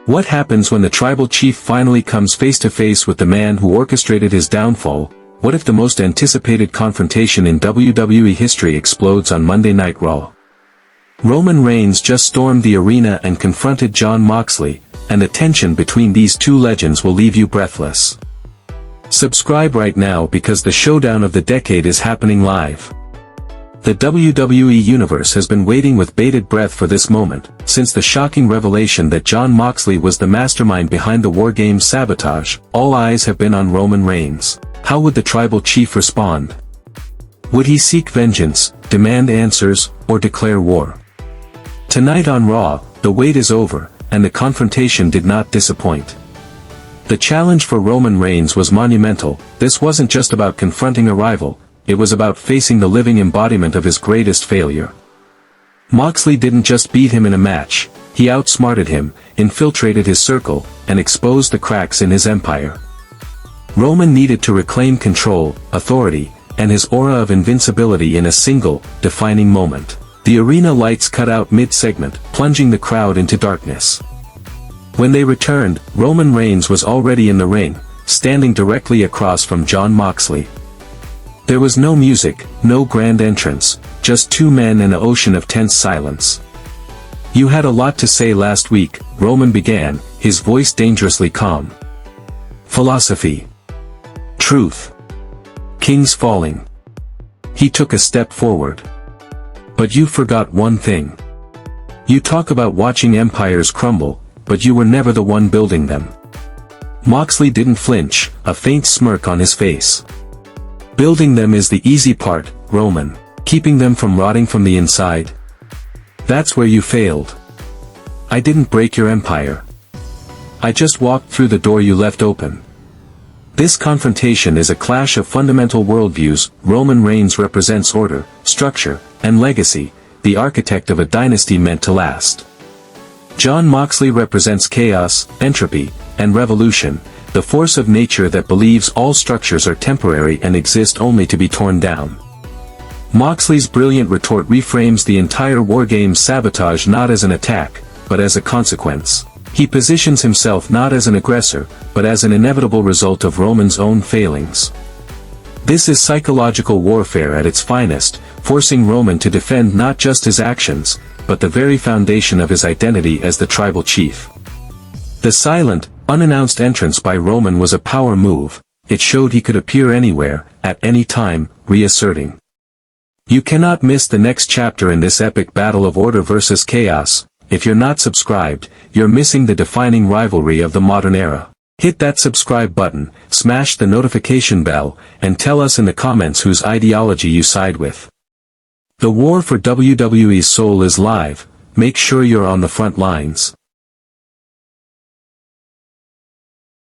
What happens when the tribal chief finally comes face to face with the man who orchestrated his downfall? What if the most anticipated confrontation in WWE history explodes on Monday Night Raw? Roman Reigns just stormed the arena and confronted Jon Moxley, and the tension between these two legends will leave you breathless. Subscribe right now because the showdown of the decade is happening live. The WWE Universe has been waiting with bated breath for this moment, since the shocking revelation that Jon Moxley was the mastermind behind the WarGames Sabotage. All eyes have been on Roman Reigns. How would the tribal chief respond? Would he seek vengeance, demand answers, or declare war? Tonight on Raw, the wait is over, and the confrontation did not disappoint. The challenge for Roman Reigns was monumental. This wasn't just about confronting a rival, it was about facing the living embodiment of his greatest failure. Moxley didn't just beat him in a match, he outsmarted him, infiltrated his circle, and exposed the cracks in his empire. Roman needed to reclaim control, authority, and his aura of invincibility in a single, defining moment. The arena lights cut out mid-segment, plunging the crowd into darkness. When they returned, Roman Reigns was already in the ring, standing directly across from Jon Moxley. There was no music, no grand entrance, just two men and an ocean of tense silence. "You had a lot to say last week," Roman began, his voice dangerously calm. "Philosophy. Truth. Kings falling." He took a step forward. "But you forgot one thing. You talk about watching empires crumble, but you were never the one building them." Moxley didn't flinch, a faint smirk on his face. "Building them is the easy part, Roman. Keeping them from rotting from the inside? That's where you failed. I didn't break your empire. I just walked through the door you left open." This confrontation is a clash of fundamental worldviews. Roman Reigns represents order, structure, and legacy, the architect of a dynasty meant to last. Jon Moxley represents chaos, entropy, and revolution, the force of nature that believes all structures are temporary and exist only to be torn down. Moxley's brilliant retort reframes the entire WarGames Sabotage not as an attack, but as a consequence. He positions himself not as an aggressor, but as an inevitable result of Roman's own failings. This is psychological warfare at its finest, forcing Roman to defend not just his actions, but the very foundation of his identity as the tribal chief. The silent, unannounced entrance by Roman was a power move. It showed he could appear anywhere, at any time, reasserting. You cannot miss the next chapter in this epic battle of order versus chaos. If you're not subscribed, you're missing the defining rivalry of the modern era. Hit that subscribe button, smash the notification bell, and tell us in the comments whose ideology you side with. The war for WWE's soul is live. Make sure you're on the front lines.